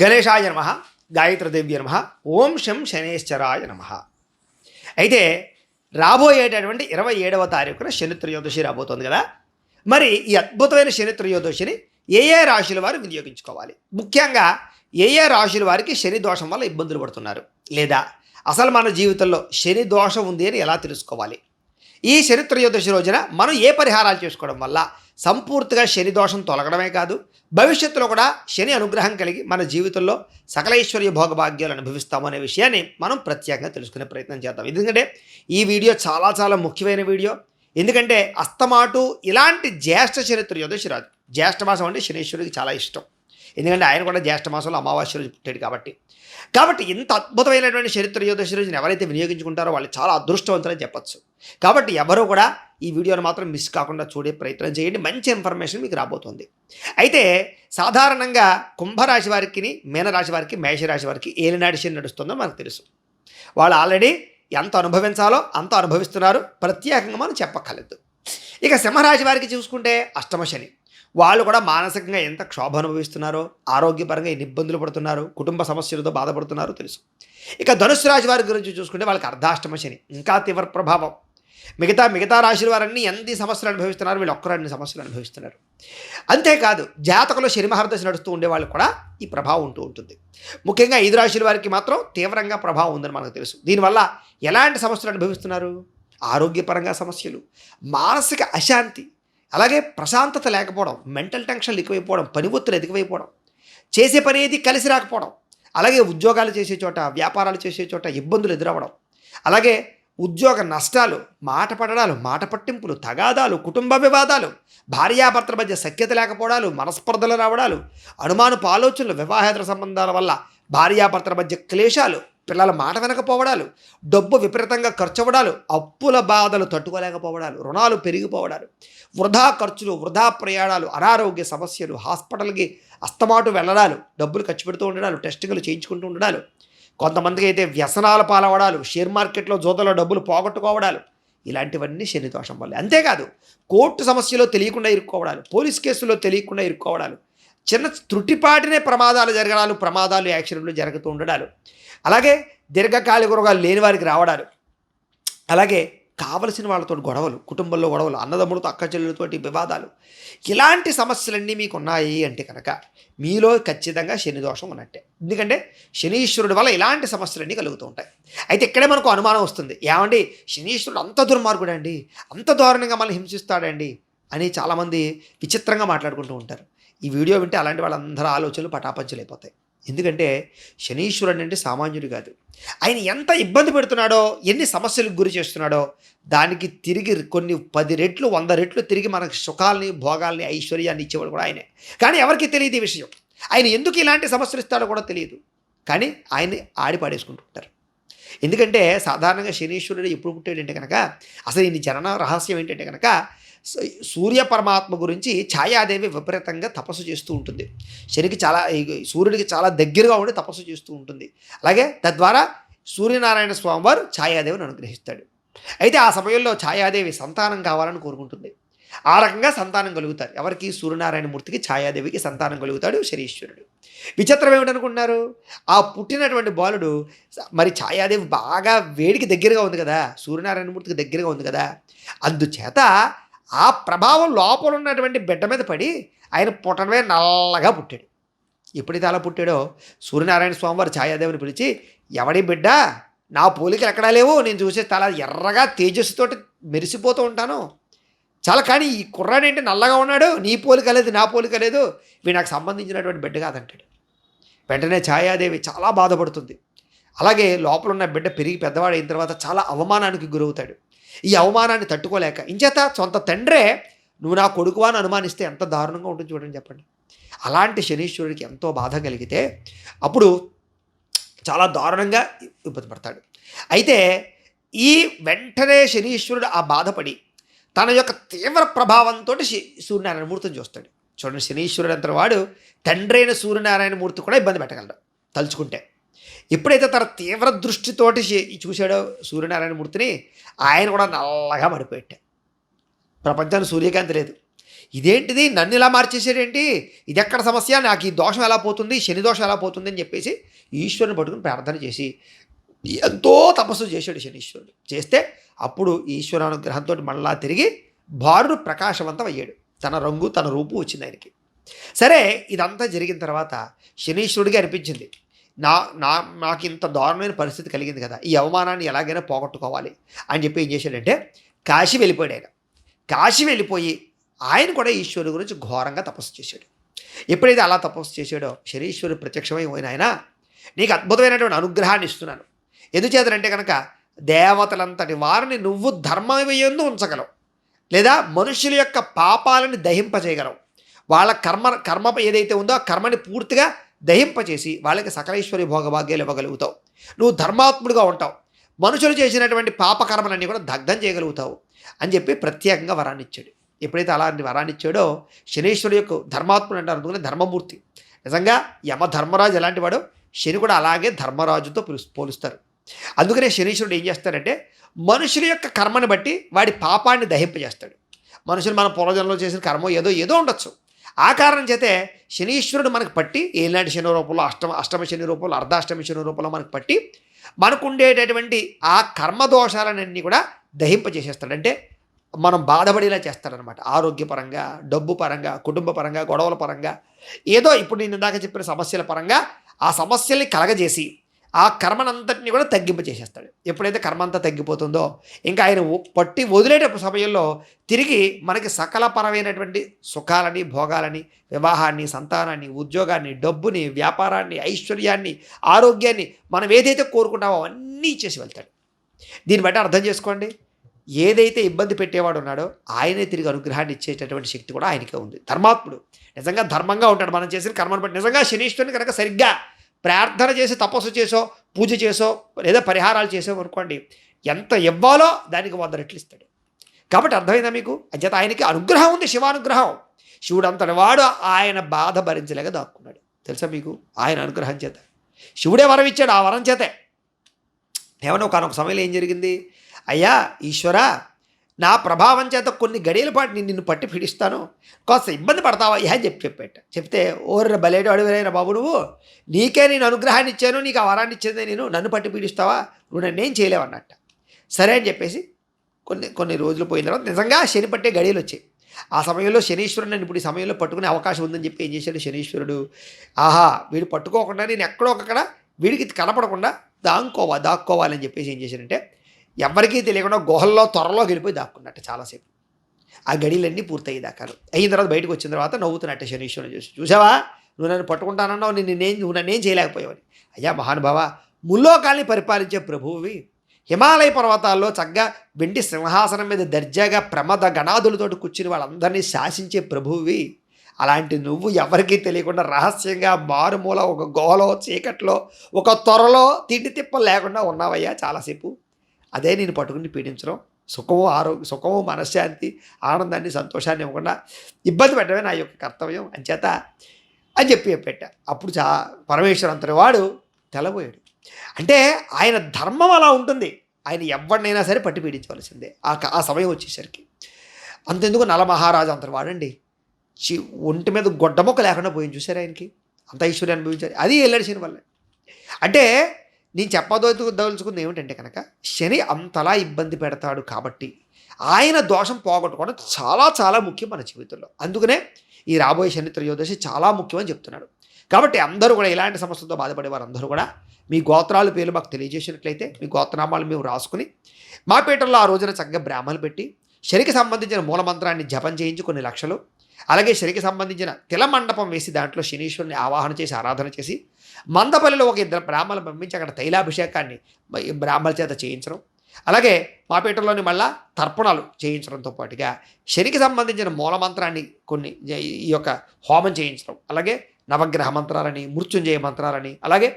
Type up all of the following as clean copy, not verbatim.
గణేశాయ నమః, గాయత్రీదేవ్య నమః, ఓం శం శనేశ్వరాయ నమః. అయితే రాబోయేటటువంటి 27వ తారీఖున శని త్రయోదశి రాబోతోంది కదా. మరి ఈ అద్భుతమైన శని త్రయోదశిని ఏ ఏ రాశుల వారు వినియోగించుకోవాలి? ముఖ్యంగా ఏ ఏ రాశుల వారికి శని దోషం వల్ల ఇబ్బందులు పడుతున్నారు, లేదా అసలు మన జీవితంలో శని దోషం ఉంది అని ఎలా తెలుసుకోవాలి? ఈ శని త్రయోదశి రోజున మనం ఏ పరిహారాలు చేసుకోవడం వల్ల సంపూర్తిగా శని దోషం తొలగడమే కాదు, భవిష్యత్తులో కూడా శని అనుగ్రహం కలిగి మన జీవితంలో సకలైశ్వర్య భోగభాగ్యాలు అనుభవిస్తాము అనే విషయాన్ని మనం ప్రత్యేకంగా తెలుసుకునే ప్రయత్నం చేద్దాం. ఎందుకంటే ఈ వీడియో చాలా చాలా ముఖ్యమైన వీడియో. ఎందుకంటే అస్తమాటు ఇలాంటి జ్యేష్ఠ శని త్రయోదశి రాదు. జ్యేష్ఠ మాసం అంటే శనీశ్వరుడికి చాలా ఇష్టం. ఎందుకంటే ఆయన కూడా జ్యేష్ఠ మాసంలో అమావాస్య రోజు పుట్టాడు కాబట్టి ఇంత అద్భుతమైనటువంటి శని త్రయోదశి రోజున ఎవరైతే వినియోగించుకుంటారో వాళ్ళు చాలా అదృష్టవంతులని చెప్పచ్చు. కాబట్టి ఎవరూ కూడా ఈ వీడియోని మాత్రం మిస్ కాకుండా చూడే ప్రయత్నం చేయండి. మంచి ఇన్ఫర్మేషన్ మీకు రాబోతుంది. అయితే సాధారణంగా కుంభరాశి వారికి, మీనరాశి వారికి, మేషరాశి వారికి ఏలినాటి శని నడుస్తుందో మనకు తెలుసు. వాళ్ళు ఆల్రెడీ ఎంత అనుభవించాలో అంత అనుభవిస్తున్నారు, ప్రత్యేకంగా మనం చెప్పక్కర్లేదు. ఇక సింహరాశి వారికి చూసుకుంటే అష్టమ శని. వాళ్ళు కూడా మానసికంగా ఎంత క్షోభ అనుభవిస్తున్నారో, ఆరోగ్యపరంగా ఎన్ని ఇబ్బందులు పడుతున్నారు, కుటుంబ సమస్యలతో బాధపడుతున్నారో తెలుసు. ఇక ధనుస్సు రాశి వారి గురించి చూసుకుంటే వాళ్ళకి అర్ధాష్టమ శని, ఇంకా తీవ్ర ప్రభావం. మిగతా రాశుల వారన్నీ ఎన్ని సమస్యలు అనుభవిస్తున్నారు, వీళ్ళు ఒక్కరు అన్ని సమస్యలు అనుభవిస్తున్నారు. అంతేకాదు జాతకంలో శని మహర్దశ నడుస్తూ ఉండే వాళ్ళు కూడా ఈ ప్రభావం ఉంటూ ఉంటుంది. ముఖ్యంగా 5 రాశుల వారికి మాత్రం తీవ్రంగా ప్రభావం ఉందని మనకు తెలుసు. దీనివల్ల ఎలాంటి సమస్యలు అనుభవిస్తున్నారు? ఆరోగ్యపరంగా సమస్యలు, మానసిక అశాంతి, అలాగే ప్రశాంతత లేకపోవడం, మెంటల్ టెన్షన్లు ఎక్కువైపోవడం, పని ఒత్తిడి ఎక్కువైపోవడం, చేసే పని ఏది కలిసి రాకపోవడం, అలాగే ఉద్యోగాలు చేసే చోట, వ్యాపారాలు చేసే చోట ఇబ్బందులు ఎదురవ్వడం, అలాగే ఉద్యోగ నష్టాలు, మాట పడడాలు, మాట పట్టింపులు, తగాదాలు, కుటుంబ వివాదాలు, భార్యాభర్తల మధ్య సఖ్యత లేకపోవడాలు, మనస్పర్ధలు రావడాలు, అనుమానపు ఆలోచనలు, వివాహేతర సంబంధాల వల్ల భార్యాభర్తల మధ్య క్లేశాలు, పిల్లల మాట వెనకపోవడాలు, డబ్బు విపరీతంగా ఖర్చు అవ్వడాలు, అప్పుల బాధలు తట్టుకోలేకపోవడాలు, రుణాలు పెరిగిపోవడాలు, వృధా ఖర్చులు, వృధా ప్రయాణాలు, అనారోగ్య సమస్యలు, హాస్పిటల్కి అస్తమాటు వెళ్ళడాలు, డబ్బులు ఖర్చు పెడుతూ ఉండడాలు, టెస్టింగ్లు చేయించుకుంటూ ఉండడాలు, కొంతమందికి అయితే వ్యసనాల పాలవడాలు, షేర్ మార్కెట్లో జోతలో డబ్బులు పోగొట్టుకోవడాలు, ఇలాంటివన్నీ శని దోషం వల్లే. అంతేకాదు కోర్టు సమస్యలో తెలియకుండా ఇరుక్కోవడాలు, పోలీస్ కేసుల్లో తెలియకుండా ఇరుక్కోవడాలు, చిన్న త్రుటిపాటినే ప్రమాదాలు జరగడాలు, ప్రమాదాలు యాక్సిడెంట్లు జరుగుతూ ఉండడాలు, అలాగే దీర్ఘకాలిక రోగాలు లేని వారికి రావడాలు, అలాగే కావలసిన వాళ్ళతో గొడవలు, కుటుంబంలో గొడవలు, అన్నదమ్ములతో అక్క చెల్లెలతోటి వివాదాలు, ఇలాంటి సమస్యలన్నీ మీకు ఉన్నాయి అంటే కనుక మీలో ఖచ్చితంగా శని దోషం ఉన్నట్టే. ఎందుకంటే శనీశ్వరుడి వల్ల ఇలాంటి సమస్యలన్నీ కలుగుతూ ఉంటాయి. అయితే ఇక్కడే మనకు అనుమానం వస్తుంది, ఏమండి శనీశ్వరుడు అంత దుర్మార్గుడండి, అంత దారుణంగా మనల్ని హింసిస్తాడండి అని చాలామంది విచిత్రంగా మాట్లాడుకుంటూ ఉంటారు. ఈ వీడియో వింటే అలాంటి వాళ్ళందరూ ఆలోచనలు పటాపంచలైపోతాయి. ఎందుకంటే శనీశ్వరుడు అంటే సామాన్యుడు కాదు. ఆయన ఎంత ఇబ్బంది పెడుతున్నాడో, ఎన్ని సమస్యలకు గురి చేస్తున్నాడో, దానికి తిరిగి కొన్ని 10 రెట్లు 100 రెట్లు తిరిగి మనకు సుఖాలని, భోగాల్ని, ఐశ్వర్యాన్ని ఇచ్చేవాడు కూడా ఆయనే. కానీ ఎవరికి తెలియదు ఈ విషయం. ఆయన ఎందుకు ఇలాంటి సమస్యలు ఇస్తాడో కూడా తెలియదు. కానీ ఆయన్ని ఆడి పాడేసుకుంటుంటారు. ఎందుకంటే సాధారణంగా శనీశ్వరుడు ఎప్పుడు పుట్టాడంటే కనుక, అసలు ఈయన జనన రహస్యం ఏంటంటే కనుక, సూర్య పరమాత్మ గురించి ఛాయాదేవి విపరీతంగా తపస్సు చేస్తూ ఉంటుంది. సూర్యుడికి చాలా దగ్గరగా ఉండి తపస్సు చేస్తూ ఉంటుంది. అలాగే తద్వారా సూర్యనారాయణ స్వామివారు ఛాయాదేవిని అనుగ్రహిస్తాడు. అయితే ఆ సమయంలో ఛాయాదేవి సంతానం కావాలని కోరుకుంటుంది. ఆ రకంగా సంతానం కలుగుతారు. ఎవరికి? సూర్యనారాయణమూర్తికి, ఛాయాదేవికి సంతానం కలుగుతాడు శనీశ్వరుడు. విచిత్రం ఏమిటనుకుంటున్నారు? ఆ పుట్టినటువంటి బాలుడు మరి ఛాయాదేవి బాగా వేడికి దగ్గరగా ఉంది కదా, సూర్యనారాయణమూర్తికి దగ్గరగా ఉంది కదా, అందుచేత ఆ ప్రభావం లోపల ఉన్నటువంటి బిడ్డ మీద పడి ఆయన పుట్టడమే నల్లగా పుట్టాడు. ఎప్పుడైతే అలా పుట్టాడో సూర్యనారాయణ స్వామివారు ఛాయాదేవిని పిలిచి, ఎవడి బిడ్డ, నా పోలికలు ఎక్కడా లేవు, నేను చూసే చాలా ఎర్రగా తేజస్సుతోటి మెరిసిపోతూ ఉంటాను చాలా, కానీ ఈ కుర్రాడు ఏంటి నల్లగా ఉన్నాడు, నీ పోలిక లేదు, నా పోలిక లేదు, వీడు నాకు సంబంధించినటువంటి బిడ్డ కాదంటాడు. వెంటనే ఛాయాదేవి చాలా బాధపడుతుంది. అలాగే లోపల ఉన్న బిడ్డ పెరిగి పెద్దవాడు అయిన తర్వాత చాలా అవమానానికి గురవుతాడు. ఈ అవమానాన్ని తట్టుకోలేక, ఇంచేత సొంత తండ్రే నువ్వు నా కొడుకువా అని అనుమానిస్తే ఎంత దారుణంగా ఉంటుంది చూడండి, చెప్పండి. అలాంటి శనీశ్వరుడికి ఎంతో బాధ కలిగితే అప్పుడు చాలా దారుణంగా ఇబ్బంది పడతాడు. అయితే ఈ వెంటనే శనీశ్వరుడు ఆ బాధపడి తన యొక్క తీవ్ర ప్రభావంతో సూర్యనారాయణమూర్తిని చూస్తాడు. చూడండి, శనీశ్వరుడు అంత వాడు తండ్రి అయిన సూర్యనారాయణమూర్తి కూడా ఇబ్బంది పెట్టగలడు తలుచుకుంటే. ఎప్పుడైతే తన తీవ్ర దృష్టితోటి చూశాడో సూర్యనారాయణమూర్తిని, ఆయన కూడా నల్లగా పడిపోయాడు. ప్రపంచానికి సూర్యకాంతి లేదు. ఇదేంటిది నన్ను ఇలా మార్చేసాడేంటి, ఇది ఎక్కడ సమస్య, నాకు ఈ దోషం ఎలా పోతుంది, శని దోషం ఎలా పోతుంది అని చెప్పేసి ఈశ్వరుని పట్టుకుని ప్రార్థన చేసి ఎంతో తపస్సు చేశాడు శనీశ్వరుడు. చేస్తే అప్పుడు ఈశ్వర అనుగ్రహంతో మళ్ళా తిరిగి బారుడు ప్రకాశవంతం అయ్యాడు, తన రంగు తన రూపు వచ్చింది ఆయనకి. సరే, ఇదంతా జరిగిన తర్వాత శనీశ్వరుడికి అనిపించింది, నాకు ఇంత దారుణమైన పరిస్థితి కలిగింది కదా, ఈ అవమానాన్ని ఎలాగైనా పోగొట్టుకోవాలి అని చెప్పి ఏం చేశాడంటే కాశీ వెళ్ళిపోయాడు. ఆయన కాశీ వెళ్ళిపోయి ఆయన కూడా ఈశ్వరుడు గురించి ఘోరంగా తపస్సు చేశాడు. ఎప్పుడైతే అలా తపస్సు చేశాడో శనీశ్వరుడు ప్రత్యక్షమై పోయిన ఆయన, నీకు అద్భుతమైనటువంటి అనుగ్రహాన్ని ఇస్తున్నాను, ఎందుచేతనంటే కనుక దేవతలంతటి వారిని నువ్వు ధర్మయందు ఉంచగలవు, లేదా మనుషుల యొక్క పాపాలని దహింపచేయగలవు, వాళ్ళ కర్మ ఏదైతే ఉందో ఆ కర్మని పూర్తిగా దహింపచేసి వాళ్ళకి సకలేశ్వరి భోగభాగ్యాలు ఇవ్వగలుగుతావు, నువ్వు ధర్మాత్ముడిగా ఉంటావు, మనుషులు చేసినటువంటి పాపకర్మలన్నీ కూడా దగ్ధం చేయగలుగుతావు అని చెప్పి ప్రత్యేకంగా వరాన్ని ఇచ్చాడు. ఎప్పుడైతే అలాంటి వరాన్ని ఇచ్చాడో శనీశ్వరుడు యొక్క ధర్మాత్ముడు అంటారు, అందుకని ధర్మమూర్తి. నిజంగా యమ ధర్మరాజు ఎలాంటి వాడో శని కూడా అలాగే ధర్మరాజుతో పోలుస్తారు. అందుకనే శనీశ్వరుడు ఏం చేస్తాడంటే మనుషుల యొక్క కర్మని బట్టి వాడి పాపాన్ని దహింపజేస్తాడు. మనుషులు మన పూర్వజన్మలో చేసిన కర్మ ఏదో ఉండొచ్చు, ఆ కారణం చేతే శనీశ్వరుడు మనకు పట్టి ఏనాటి శని రూపంలో అష్టమ శని రూపంలో అర్ధాష్టమి శని రూపంలో మనకు పట్టి మనకు ఉండేటటువంటి ఆ కర్మదోషాలన్నీ కూడా దహింపజేసేస్తాడు. అంటే మనం బాధపడేలా చేస్తాడనమాట. ఆరోగ్యపరంగా, డబ్బు పరంగా, కుటుంబ పరంగా, గొడవల పరంగా, ఏదో ఇప్పుడు నేను ఇందాక చెప్పిన సమస్యల పరంగా ఆ సమస్యల్ని కలగజేసి ఆ కర్మనంతటిని కూడా తగ్గింపచేసేస్తాడు. ఎప్పుడైతే కర్మ అంతా తగ్గిపోతుందో ఇంకా ఆయన పట్టి వదిలేటప్పుడు సమయంలో తిరిగి మనకి సకలపరమైనటువంటి సుఖాలని, భోగాలని, వివాహాన్ని, సంతానాన్ని, ఉద్యోగాన్ని, డబ్బుని, వ్యాపారాన్ని, ఐశ్వర్యాన్ని, ఆరోగ్యాన్ని మనం ఏదైతే కోరుకుంటామో అవన్నీ ఇచ్చేసి వెళ్తాడు. దీన్ని బట్టి అర్థం చేసుకోండి, ఏదైతే ఇబ్బంది పెట్టేవాడు ఉన్నాడో ఆయనే తిరిగి అనుగ్రహాన్ని ఇచ్చేటటువంటి శక్తి కూడా ఆయనకే ఉంది. ధర్మాత్ముడు నిజంగా ధర్మంగా ఉంటాడు. మనం చేసిన కర్మను బట్టి నిజంగా శనీశ్వరుని కనుక సరిగ్గా ప్రార్థన చేసి తపస్సు చేసో పూజ చేసో లేదా పరిహారాలు చేసో అనుకోండి, ఎంత ఇవ్వాలో దానికి 100 రెట్లు ఇస్తాడు. కాబట్టి అర్థమైందా మీకు? అంచేత ఆయనకి అనుగ్రహం ఉంది, శివానుగ్రహం. శివుడు అంతటి వాడు ఆయన బాధ భరించలేక దాక్కున్నాడు. తెలుసా మీకు? ఆయన అనుగ్రహం చేత శివుడే వరం ఇచ్చాడు. ఆ వరం చేతే ఏమన్నా ఒకనొక సమయంలో ఏం జరిగింది, అయ్యా ఈశ్వర, నా ప్రభావం చేత కొన్ని గడియల పాటు నిన్ను పట్టి పీడిస్తాను, కాస్త ఇబ్బంది పడతావా అయ్యా అని చెప్పేట. చెప్తే ఓర్ర బలేడు అడుగురైనా బాబు, నువ్వు నీకే నేను అనుగ్రహాన్ని ఇచ్చాను, నీకు ఆ వరాన్ని ఇచ్చేదే నేను, నన్ను పట్టి పీడిస్తావా, నువ్వు నన్నేం చేయలేవన్నట్ట. సరే అని చెప్పేసి కొన్ని రోజులు పోయిన తర్వాత నిజంగా శని పట్టే గడియలు వచ్చాయి. ఆ సమయంలో శనీశ్వరుడు నన్ను ఇప్పుడు ఈ సమయంలో పట్టుకునే అవకాశం ఉందని చెప్పి ఏం చేశాడు శనీశ్వరుడు, ఆహా వీడు పట్టుకోకుండా నేను ఎక్కడో ఒకక్కడ వీడికి కనపడకుండా దాక్కోవాలని చెప్పేసి ఏం చేశాడంటే ఎవరికీ తెలియకుండా గుహల్లో త్వరలోకి వెళ్ళిపోయి దాక్కున్నట్టు చాలాసేపు. ఆ గడిలన్నీ పూర్తయ్యి దాకారు. అయిన తర్వాత బయటకు వచ్చిన తర్వాత నవ్వుతున్నట్టే శనీశ్వరుడు చూసావా, నువ్వు నన్ను పట్టుకుంటానన్నావు, నువ్వు నన్నేం చేయలేకపోయావని. అయ్యా మహానుభావ, ముల్లోకాల్ని పరిపాలించే ప్రభువువి, హిమాలయ పర్వతాల్లో చక్కగా వెండి సింహాసనం మీద దర్జాగా ప్రమద గణాదులతోటి కూర్చుని వాళ్ళందరినీ శాసించే ప్రభువువి, అలాంటి నువ్వు ఎవరికీ తెలియకుండా రహస్యంగా మారుమూల ఒక గుహలో చీకట్లో ఒక త్వరలో తిండి తిప్పలు లేకుండా ఉన్నావయ్యా చాలాసేపు. అదే నేను పట్టుకుని పీడించడం, సుఖము మనశ్శాంతి, ఆనందాన్ని, సంతోషాన్ని ఇవ్వకుండా ఇబ్బంది పెట్టడమే నా యొక్క కర్తవ్యం అంచేత అని చెప్పేట. అప్పుడు పరమేశ్వరు అంతటి వాడు తెలబోయాడు. అంటే ఆయన ధర్మం అలా ఉంటుంది, ఆయన ఎవరినైనా సరే పట్టి పీడించవలసిందే. ఆ సమయం వచ్చేసరికి అంతెందుకు నలమహారాజు అంతటి వాడండి, ఒంటి మీద గొడ్డమొక్క లేకుండా పోయింది చూసారు, ఆయనకి అంత ఐశ్వర్యం అనుభవించారు. అది ఎల్లడి శని వల్లే. అంటే నేను చెప్పదలుచుకుంది ఏమిటంటే కనుక శని అంతలా ఇబ్బంది పెడతాడు కాబట్టి ఆయన దోషం పోగొట్టుకోవడం చాలా చాలా ముఖ్యం మన జీవితంలో. అందుకనే ఈ రాబోయే శని త్రయోదశి చాలా ముఖ్యమని చెప్తున్నాడు. కాబట్టి అందరూ కూడా ఇలాంటి సమస్యలతో బాధపడే వారందరూ కూడా మీ గోత్రాల పేర్లు మాకు తెలియజేసినట్లయితే మీ గోత్రనామాలు మేము రాసుకుని మా పీఠంలో ఆ రోజున చక్కగా బ్రాహ్మణులు పెట్టి శనికి సంబంధించిన మూలమంత్రాన్ని జపం చేయించి కొన్ని లక్షలు, అలాగే శనికి సంబంధించిన తిల మండపం వేసి దాంట్లో శనీశ్వరుని ఆవాహన చేసి ఆరాధన చేసి మందపల్లిలో ఒక 2 బ్రాహ్మణులు పంపించి అక్కడ తైలాభిషేకాన్ని బ్రాహ్మణుల చేత చేయించడం, అలాగే మా పీఠంలోని మళ్ళా తర్పణాలు చేయించడంతో పాటుగా శనికి సంబంధించిన మూలమంత్రాన్ని కొన్ని ఈ యొక్క హోమం చేయించడం, అలాగే నవగ్రహ మంత్రాలని, మృత్యుంజయ మంత్రాలని, అలాగే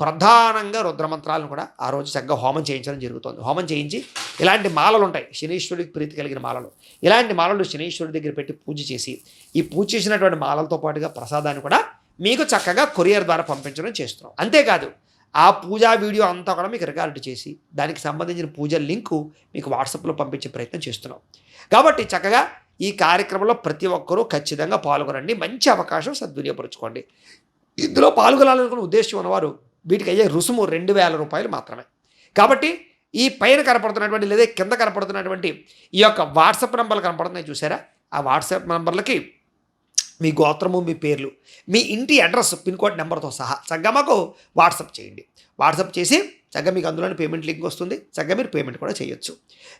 ప్రధానంగా రుద్రమంత్రాలను కూడా ఆ రోజు చక్కగా హోమం చేయించడం జరుగుతుంది. హోమం చేయించి ఇలాంటి మాలలు ఉంటాయి శనీశ్వరుడికి ప్రీతి కలిగిన మాలలు, ఇలాంటి మాలలు శనీశ్వరుడి దగ్గర పెట్టి పూజ చేసి ఈ పూజ చేసినటువంటి మాలలతో పాటుగా ప్రసాదాన్ని కూడా మీకు చక్కగా కొరియర్ ద్వారా పంపించడం చేస్తున్నాం. అంతేకాదు ఆ పూజా వీడియో అంతా కూడా మీకు రికార్డు చేసి దానికి సంబంధించిన పూజ లింకు మీకు వాట్సాప్లో పంపించే ప్రయత్నం చేస్తున్నాం. కాబట్టి చక్కగా ఈ కార్యక్రమంలో ప్రతి ఒక్కరూ ఖచ్చితంగా పాల్గొనండి. మంచి అవకాశం సద్వినియోగపరుచుకోండి. ఇందులో పాల్గొనాలనుకున్న ఉద్దేశం ఉన్నవారు వీటికి అయ్యే రుసుము 2,000 రూపాయలు మాత్రమే. కాబట్టి ఈ పైన కనపడుతున్నటువంటి లేదా కింద కనపడుతున్నటువంటి ఈ యొక్క వాట్సాప్ నంబర్లు కనపడుతున్నాయి చూసారా, ఆ వాట్సాప్ నంబర్లకి మీ గోత్రము, మీ పేర్లు, మీ ఇంటి అడ్రస్, పిన్ కోడ్ నెంబర్తో సహా చక్కగా మాకు వాట్సాప్ చేయండి. వాట్సాప్ చేసి చక్కగా మీకు అందులోని పేమెంట్ లింక్ వస్తుంది. చక్కగా మీరు పేమెంట్ కూడా చేయొచ్చు.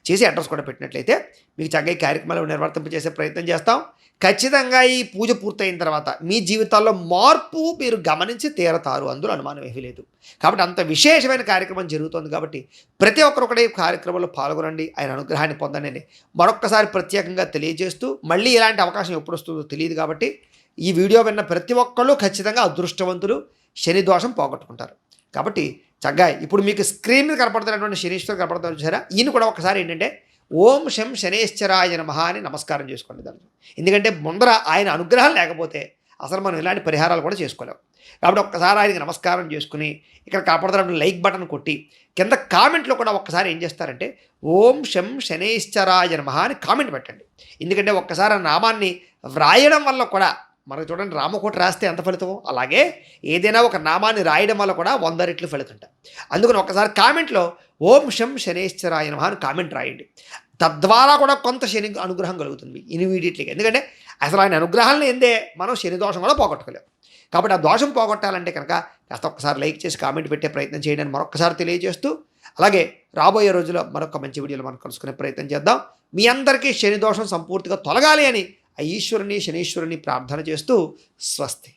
చేసి అడ్రస్ కూడా పెట్టినట్లయితే మీకు చక్కగా ఈ కార్యక్రమాలు నిర్వర్తింపజేసే ప్రయత్నం చేస్తాం. ఖచ్చితంగా ఈ పూజ పూర్తయిన తర్వాత మీ జీవితాల్లో మార్పు మీరు గమనించి తీరతారు, అందులో అనుమానం ఏమీ లేదు. కాబట్టి అంత విశేషమైన కార్యక్రమం జరుగుతుంది కాబట్టి ప్రతి ఒక్కరు కూడా ఈ కార్యక్రమంలో పాల్గొనండి, ఆయన అనుగ్రహాన్ని పొందండి. మరొక్కసారి ప్రత్యేకంగా తెలియజేస్తూ, మళ్ళీ ఇలాంటి అవకాశం ఎప్పుడు వస్తుందో తెలియదు కాబట్టి ఈ వీడియో విన్న ప్రతి ఒక్కళ్ళు ఖచ్చితంగా అదృష్టవంతులు, శని దోషం పోగొట్టుకుంటారు. కాబట్టి చక్కగా ఇప్పుడు మీకు స్క్రీన్ మీద కనపడుతున్నటువంటి శనీశ్వరుడు కనపడుతున్నారు చూసారా, ఈయన కూడా ఒకసారి ఏంటంటే ఓం శం శనేశ్వరాయ నమః అని నమస్కారం చేసుకోండి దాన్ని. ఎందుకంటే ముందర ఆయన అనుగ్రహం లేకపోతే అసలు మనం ఇలాంటి పరిహారాలు కూడా చేసుకోలేము. కాబట్టి ఒక్కసారి ఆయనకి నమస్కారం చేసుకుని ఇక్కడ కనపడుతున్నటువంటి లైక్ బటన్ కొట్టి కింద కామెంట్లో కూడా ఒక్కసారి ఏం చేస్తారంటే ఓం శం శనేశ్వరాయ నమః అని కామెంట్ పెట్టండి. ఎందుకంటే ఒక్కసారి ఆ నామాన్ని వ్రాయడం వల్ల కూడా మనకు చూడండి, రామకోట రాస్తే ఎంత ఫలితమో అలాగే ఏదైనా ఒక నామాన్ని రాయడం వల్ల కూడా 100 రెట్లు ఫలితం. అందుకని ఒక్కసారి కామెంట్లో ఓం శం శనేశ్వరాయ నమః అని కామెంట్ రాయండి. తద్వారా కూడా కొంత శని అనుగ్రహం కలుగుతుంది ఇమీడియట్లీగా. ఎందుకంటే అసలు ఆయన అనుగ్రహాలను ఎందే మనం శని దోషం కూడా పోగొట్టుకోలేము. కాబట్టి ఆ దోషం పోగొట్టాలంటే కనుక కాస్త ఒక్కసారి లైక్ చేసి కామెంట్ పెట్టే ప్రయత్నం చేయడానికి మరొకసారి తెలియజేస్తూ, అలాగే రాబోయే రోజుల్లో మరొక మంచి వీడియోలో మనం కలుసుకునే ప్రయత్నం చేద్దాం. మీ అందరికీ శని దోషం సంపూర్తిగా తొలగాలి అని ఆ ఈశ్వరుని శనీశ్వరుని ప్రార్థన చేస్తూ స్వస్తి.